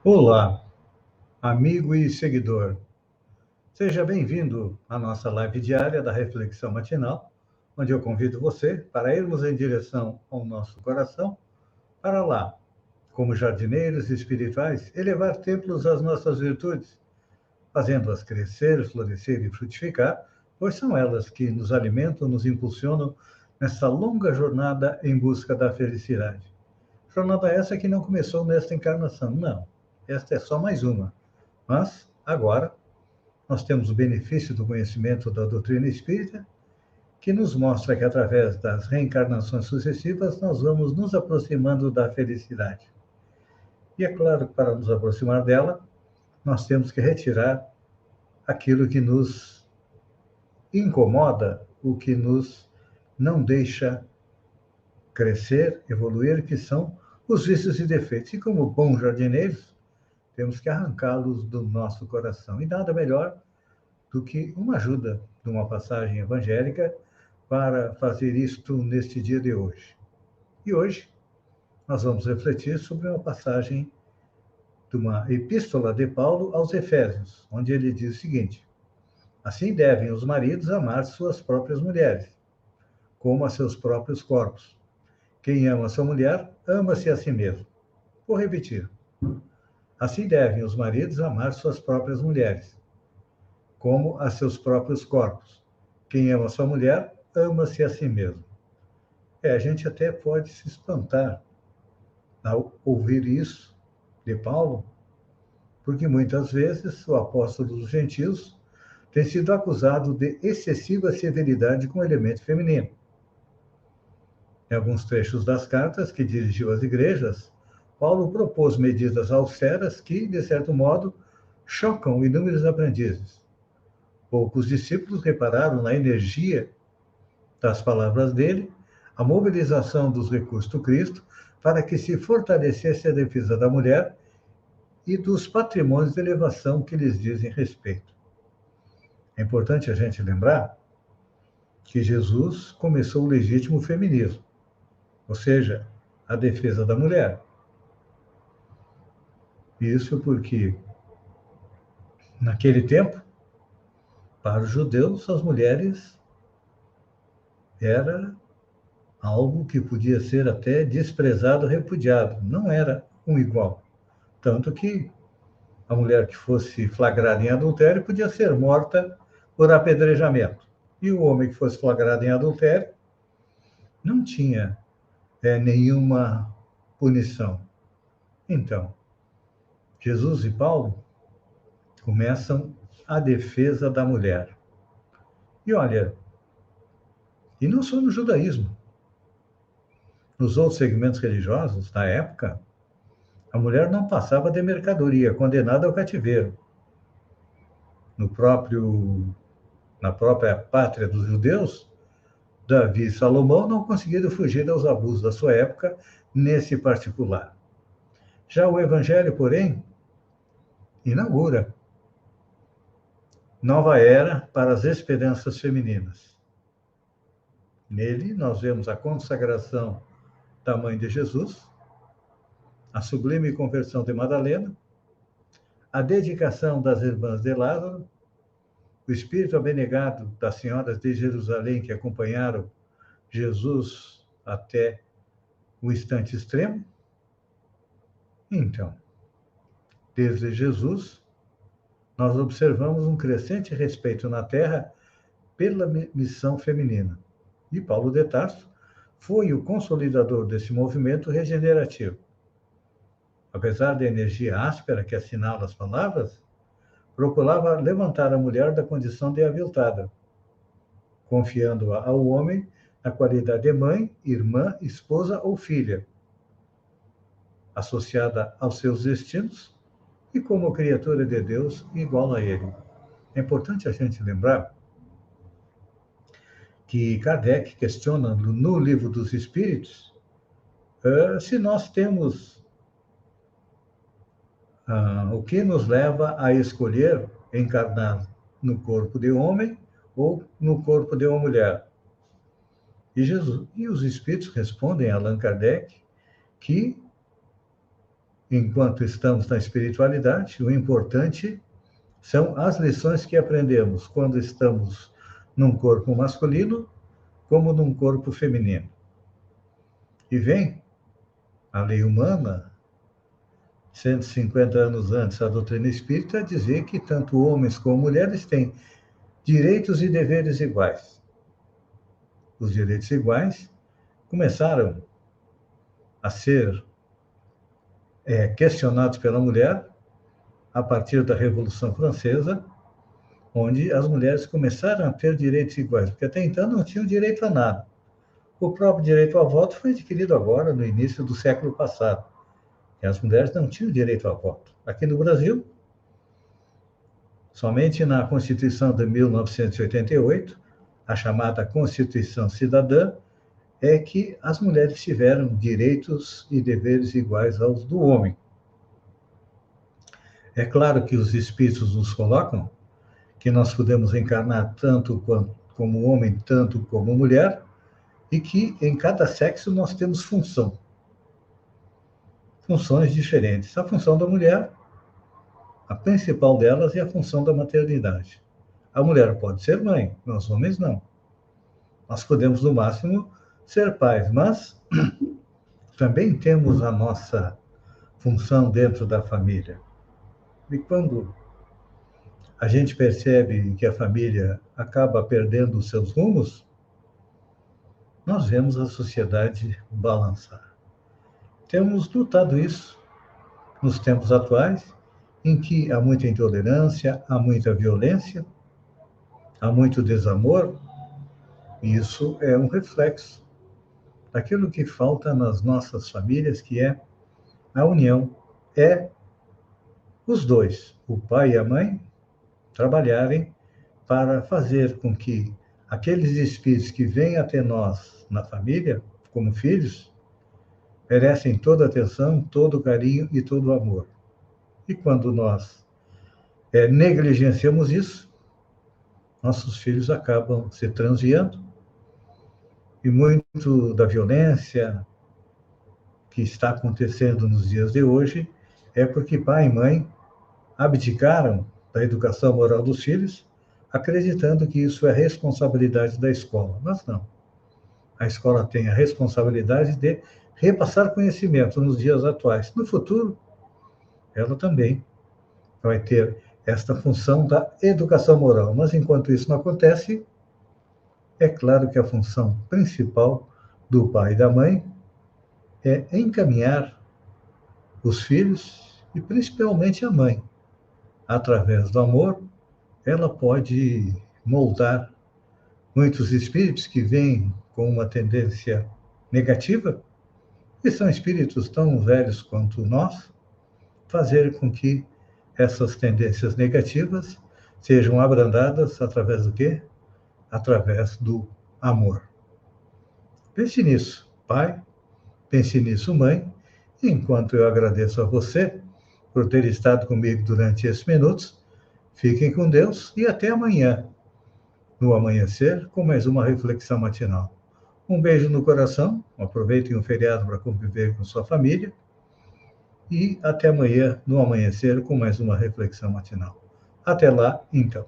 Olá, amigo e seguidor. Seja bem-vindo à nossa live diária da Reflexão Matinal, onde eu convido você para irmos em direção ao nosso coração, para lá, como jardineiros espirituais, elevar templos às nossas virtudes, fazendo-as crescer, florescer e frutificar, pois são elas que nos alimentam, nos impulsionam nessa longa jornada em busca da felicidade. Jornada essa que não começou nesta encarnação, não. Esta é só mais uma. Mas, agora, nós temos o benefício do conhecimento da doutrina espírita, que nos mostra que, através das reencarnações sucessivas, nós vamos nos aproximando da felicidade. E é claro que, para nos aproximar dela, nós temos que retirar aquilo que nos incomoda, o que nos não deixa crescer, evoluir, que são os vícios e defeitos. E como bons jardineiros, temos que arrancá-los do nosso coração. E nada melhor do que uma ajuda de uma passagem evangélica para fazer isto neste dia de hoje. E hoje nós vamos refletir sobre uma passagem de uma epístola de Paulo aos Efésios, onde ele diz o seguinte: assim devem os maridos amar suas próprias mulheres, como a seus próprios corpos. Quem ama sua mulher, ama-se a si mesmo. Vou repetir. Assim devem os maridos amar suas próprias mulheres, como a seus próprios corpos. Quem ama sua mulher, ama-se a si mesmo. A gente até pode se espantar ao ouvir isso de Paulo, porque muitas vezes o apóstolo dos gentios tem sido acusado de excessiva severidade com o elemento feminino. Em alguns trechos das cartas que dirigiu às igrejas, Paulo propôs medidas austeras que, de certo modo, chocam inúmeros aprendizes. Poucos discípulos repararam na energia das palavras dele, a mobilização dos recursos do Cristo para que se fortalecesse a defesa da mulher e dos patrimônios de elevação que lhes dizem respeito. É importante a gente lembrar que Jesus começou o legítimo feminismo, ou seja, a defesa da mulher. Isso porque, naquele tempo, para os judeus, as mulheres era algo que podia ser até desprezado, repudiado. Não era um igual. Tanto que a mulher que fosse flagrada em adultério podia ser morta por apedrejamento. E o homem que fosse flagrado em adultério não tinha nenhuma punição. Então, Jesus e Paulo começam a defesa da mulher. E olha, e não só no judaísmo. Nos outros segmentos religiosos da época, a mulher não passava de mercadoria, condenada ao cativeiro. Na própria pátria dos judeus, Davi e Salomão não conseguiram fugir aos abusos da sua época nesse particular. Já o Evangelho, porém, inaugura nova era para as esperanças femininas. Nele, nós vemos a consagração da mãe de Jesus, a sublime conversão de Madalena, a dedicação das irmãs de Lázaro, o espírito abnegado das senhoras de Jerusalém que acompanharam Jesus até o instante extremo. Então, desde Jesus, nós observamos um crescente respeito na Terra pela missão feminina. E Paulo de Tarso foi o consolidador desse movimento regenerativo. Apesar da energia áspera que assinala as palavras, procurava levantar a mulher da condição de aviltada, confiando-a ao homem na qualidade de mãe, irmã, esposa ou filha, associada aos seus destinos e como criatura de Deus igual a ele. É importante a gente lembrar que Kardec questiona no Livro dos Espíritos se nós temos o que nos leva a escolher encarnar no corpo de homem ou no corpo de uma mulher. E os Espíritos respondem a Allan Kardec que enquanto estamos na espiritualidade, o importante são as lições que aprendemos quando estamos num corpo masculino como num corpo feminino. E vem a lei humana, 150 anos antes, a doutrina espírita, dizer que tanto homens como mulheres têm direitos e deveres iguais. Os direitos iguais começaram a ser questionados pela mulher a partir da Revolução Francesa, onde as mulheres começaram a ter direitos iguais, porque até então não tinham direito a nada. O próprio direito ao voto foi adquirido agora, no início do século passado, e as mulheres não tinham direito ao voto. Aqui no Brasil, somente na Constituição de 1988, a chamada Constituição Cidadã, é que as mulheres tiveram direitos e deveres iguais aos do homem. É claro que os espíritos nos colocam que nós podemos encarnar tanto como homem, tanto como mulher, e que em cada sexo nós temos funções diferentes. A função da mulher, a principal delas é a função da maternidade. A mulher pode ser mãe, nós homens não. Nós podemos, no máximo, ser pais, mas também temos a nossa função dentro da família. E quando a gente percebe que a família acaba perdendo os seus rumos, nós vemos a sociedade balançar. Temos notado isso nos tempos atuais, em que há muita intolerância, há muita violência, há muito desamor, e isso é um reflexo daquilo que falta nas nossas famílias, que é a união, é os dois, o pai e a mãe, trabalharem para fazer com que aqueles espíritos que vêm até nós na família, como filhos, merecem toda a atenção, todo o carinho e todo o amor. E quando nós negligenciamos isso, nossos filhos acabam se transviando, e muito da violência que está acontecendo nos dias de hoje é porque pai e mãe abdicaram da educação moral dos filhos, acreditando que isso é responsabilidade da escola. Mas não. A escola tem a responsabilidade de repassar conhecimento nos dias atuais. No futuro, ela também vai ter esta função da educação moral. Mas, enquanto isso não acontece, é claro que a função principal do pai e da mãe é encaminhar os filhos, e principalmente a mãe. Através do amor, ela pode moldar muitos espíritos que vêm com uma tendência negativa, e são espíritos tão velhos quanto nós, fazer com que essas tendências negativas sejam abrandadas através do quê? Através do amor. Pense nisso, pai, pense nisso, mãe, e enquanto eu agradeço a você por ter estado comigo durante esses minutos, fiquem com Deus e até amanhã, no amanhecer, com mais uma reflexão matinal. Um beijo no coração, aproveitem o feriado para conviver com sua família, e até amanhã, no amanhecer, com mais uma reflexão matinal. Até lá, então.